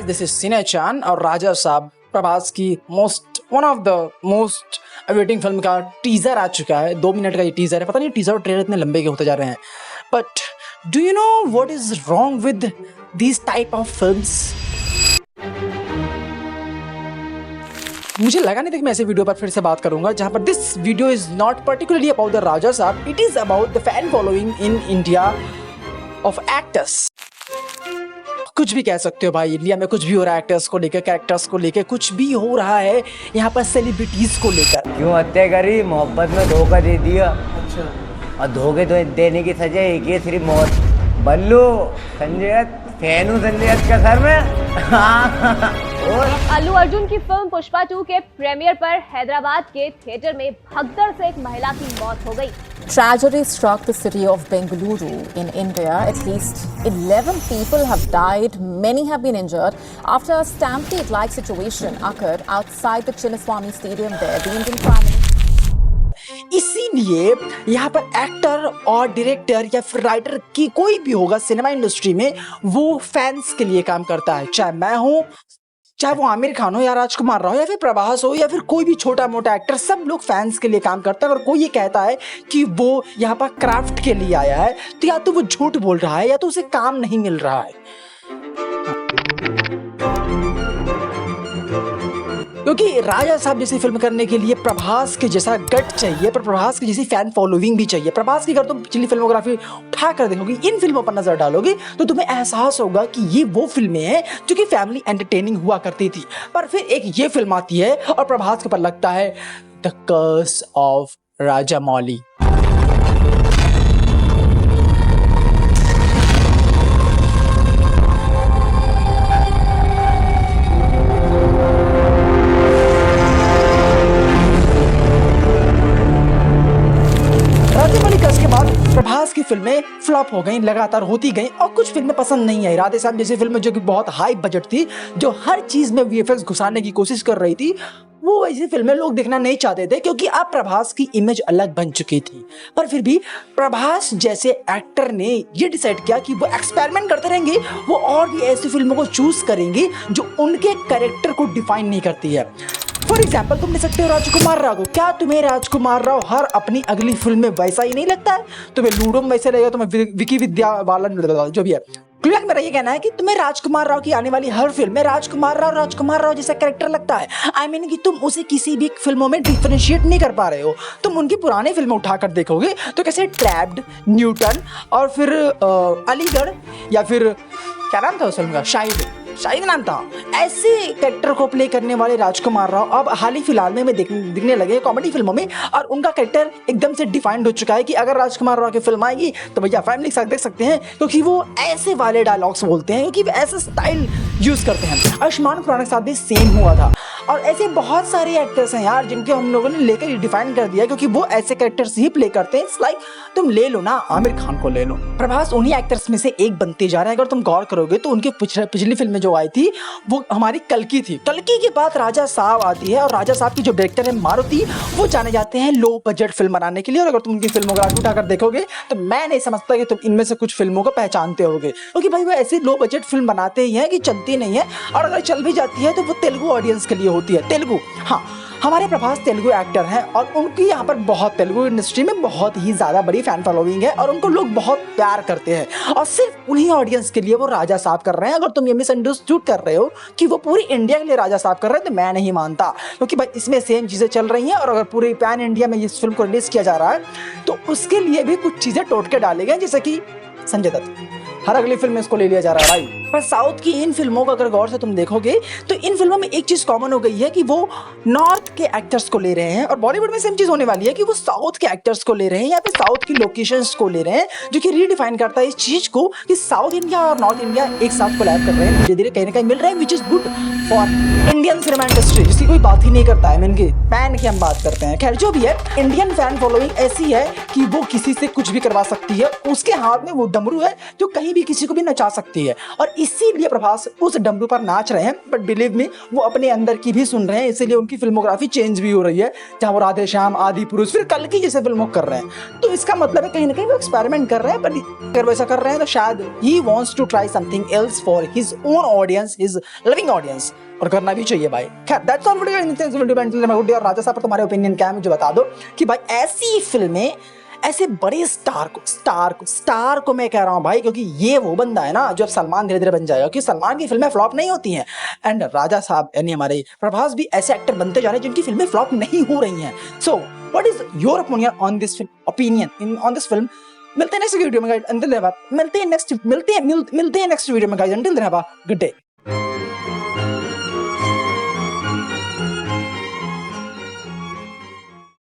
This is सिनेचान और राजा साहब प्रभास की one of the most awaiting film का टीजर आ चुका है। 2 मिनट का ये टीजर है। पता नहीं टीजर और ट्रेलर इतने लंबे के होते जा रहे हैं। But do you know what is wrong with these type of films? मुझे लगा नहीं था कि मैं ऐसे वीडियो पर फिर से बात करूंगा जहां पर this video is not particularly about the Raja Sahab, it is about the fan following in India of actors. कुछ भी कह सकते हो भाई, इंडिया में कुछ भी हो रहा है, एक्टर्स को लेकर, कैरेक्टर्स को लेकर, कुछ भी हो रहा है यहाँ पर सेलिब्रिटीज को लेकर। क्यों हत्या करी? मोहब्बत में धोखा दे दिया। अच्छा। और धोखे तो देने की सजा एक ही है, सिर्फ मौत। बल्लू संजय फैन हूँ संजय का सर में। और अल्लू अर्जुन की फिल्म पुष्पा 2 के प्रीमियर पर हैदराबाद के थिएटर में भगदड़ से एक महिला की मौत हो गई। Tragedy struck the city of Bengaluru in India. At least 11 people have died. Many have been injured after a stampede-like situation occurred outside the Chinnaswamy Stadium there. The Indian Prime Minister. इसीलिए यहाँ पर actor और director या फिर writer की कोई भी होगा सिनेमा इंडस्ट्री में, वो फैंस के लिए काम करता है। चाहे मैं हूँ, चाहे वो आमिर खान हो या राजकुमार राव या फिर प्रभास हो या फिर कोई भी छोटा मोटा एक्टर, सब लोग फैंस के लिए काम करते हैं। अगर कोई ये कहता है कि वो यहाँ पर क्राफ्ट के लिए आया है तो या तो वो झूठ बोल रहा है या तो उसे काम नहीं मिल रहा है। क्योंकि राजा साहब जैसी फिल्म करने के लिए प्रभास के जैसा गट चाहिए, पर प्रभास की जैसी फैन फॉलोइंग भी चाहिए। प्रभास की अगर तुम पिछली फिल्मोग्राफी उठा कर देखोगे, इन फिल्मों पर नजर डालोगे तो तुम्हें एहसास होगा कि ये वो फिल्में हैं जो कि फैमिली एंटरटेनिंग हुआ करती थी। पर फिर एक ये फिल्म आती है और प्रभास के ऊपर लगता है द कर्स ऑफ राजा मौली। प्रभास की फिल्में फ्लॉप हो गई, लगातार होती गई और कुछ फिल्में पसंद नहीं आई। राधे साहब जैसी फिल्म जो कि बहुत हाई बजट थी, जो हर चीज में वीएफएक्स घुसाने की कोशिश कर रही थी, वो ऐसी फिल्में लोग देखना नहीं चाहते थे क्योंकि अब प्रभास की इमेज अलग बन चुकी थी। पर फिर भी प्रभास जैसे एक्टर ने ये डिसाइड किया कि वो एक्सपेरिमेंट करते रहेंगे, वो और भी ऐसी फिल्मों को चूज करेंगे जो उनके कैरेक्टर को डिफाइन नहीं करती है। फॉर एग्जाम्पल तुम ले सकते हो राजकुमार राव को। क्या तुम्हें राजकुमार राव हर अपनी अगली फिल्म में वैसा ही नहीं लगता है? तुम्हें लूडो में वैसे लगेगा, तुम्हें विकी विद्या बालन जो भी है। मेरा ये कहना है कि तुम्हें राजकुमार राव की आने वाली हर फिल्म में राजकुमार राव जैसा कैरेक्टर लगता है। आई मीन कि तुम उसे किसी भी फिल्मों में डिफरेंशिएट नहीं कर पा रहे हो। तुम उनकी पुरानी फिल्में उठाकर देखोगे तो कैसे ट्रैप्ड, न्यूटन और फिर अलीगढ़ या फिर क्या नाम था उस फिल्म का, शाहिद नाम था, ऐसे कैरेक्टर को प्ले करने वाले राजकुमार राव अब हाल ही फिलहाल में दिखने लगे कॉमेडी फिल्मों में। और उनका कैरेक्टर एकदम से डिफाइंड हो चुका है कि अगर राजकुमार राव की फिल्म आएगी तो भैया फैमिली के साथ देख सकते हैं, क्योंकि वो ऐसे वाले डायलॉग्स बोलते हैं, क्योंकि ऐसे स्टाइल यूज करते हैं। आयुष्मान खुराना के साथ भी सेम हुआ था। और ऐसे बहुत सारे एक्टर्स हैं यार जिनके हम लोगों ने लेकर डिफाइन कर दिया, क्योंकि वो ऐसे कैरेक्टर्स ही प्ले करते हैं। इट्स लाइक तुम ले लो ना, आमिर खान को ले लो। प्रभास उन्हीं एक्टर्स में से एक बनते जा रहे हैं। अगर तुम गौर करोगे तो उनकी पिछली फिल्म जो आई थी वो हमारी कल्कि थी। कल्कि के बाद राजा साहब आती है और राजा साहब की जो डायरेक्टर है मारुति, वो जाने जाते हैं लो बजट फिल्म बनाने के लिए। और अगर तुम उनकी फिल्मोग्राफी उठाकर देखोगे तो मैं नहीं समझता कि तुम इनमें से कुछ फिल्मों को पहचानते होगे, क्योंकि भाई वो ऐसी लो बजट फिल्म बनाते ही हैं कि चलती नहीं है। और अगर चल भी जाती है तो वो तेलुगु ऑडियंस के लिए होती है। तेलुगु, हाँ, हमारे प्रभास तेलुगु एक्टर हैं और उनकी यहाँ पर बहुत तेलुगु इंडस्ट्री में बहुत ही ज़्यादा बड़ी फैन फॉलोइंग है और उनको लोग बहुत प्यार करते हैं। और सिर्फ उन्हीं ऑडियंस के लिए वो राजा साहब कर रहे हैं। अगर तुम ये मिसअंडरस्टूड कर रहे हो कि वो पूरी इंडिया के लिए राजा साहब कर रहे हैं तो मैं नहीं मानता, क्योंकि भाई इसमें सेम चीज़ें चल रही हैं। और अगर पूरे पैन इंडिया में इस फिल्म को रिलीज़ किया जा रहा है तो उसके लिए भी कुछ चीज़ें टोट के डाले गए, जैसे कि संजय दत्त, हर अगली फिल्म में इसको ले लिया जा रहा है भाई। पर साउथ की इन फिल्मों को अगर गौर से तुम देखोगे तो इन फिल्मों में एक चीज कॉमन हो गई है कि वो नॉर्थ के एक्टर्स को ले रहे हैं, और बॉलीवुड में सेम चीज होने वाली है कि वो साउथ के एक्टर्स को ले रहे हैं या फिर साउथ की लोकेशंस को ले रहे हैं, जो कि रीडिफाइन करता है इस चीज को कि साउथ इंडिया और नॉर्थ इंडिया एक साथ कोलैब कर रहे हैं, धीरे धीरे कहीं ना कहीं मिल रहे हैं, which is good for Indian cinema industry, जिसकी कोई बात ही नहीं करता है। इनके पैन की हम बात करते हैं। खैर जो भी है, इंडियन फैन फॉलोइंग ऐसी है कि वो किसी से कुछ भी करवा सकती है। उसके हाथ में वो डमरू है जो कहीं भी किसी को भी नचा सकती है। और इसीलिए प्रभास उस डमरू पर नाच रहे हैं, बट बिलीव मी वो अपने अंदर की भी सुन रहे हैं, इसीलिए उनकी फिल्मोग्राफी चेंज भी हो रही है, जहाँ वो राधे श्याम, आदि पुरुष, फिर कल की जैसे फिल्मों कर रहे हैं। तो इसका मतलब है कहीं ना कहीं वो एक्सपेरिमेंट कर रहे हैं, पर अगर वैसा कर रहे हैं तो शायद ही wants to try something else for his own audience, his loving audience, और करना भी चाहिए भाई। खैर दैट्स ऑल वीडियो। और राजा साहब पर तुम्हारे ओपिनियन क्या है मुझे बता दो कि भाई ऐसी फिल्में ऐसे बड़े स्टार को मैं कह रहा हूँ भाई, क्योंकि ये वो बंदा है ना जो अब सलमान धीरे धीरे बन जाएगा, क्योंकि सलमान की फिल्में फ्लॉप नहीं होती हैं, एंड राजा साहब यानी हमारे प्रभास भी ऐसे एक्टर बनते जा रहे हैं जिनकी फिल्में फ्लॉप नहीं हो रही हैं। So what is your opinion on this film? मिलते हैं नेक्स्ट वीडियो में गाइस, अंटिल देन मिलते हैं नेक्स्ट वीडियो में guys, until then good day.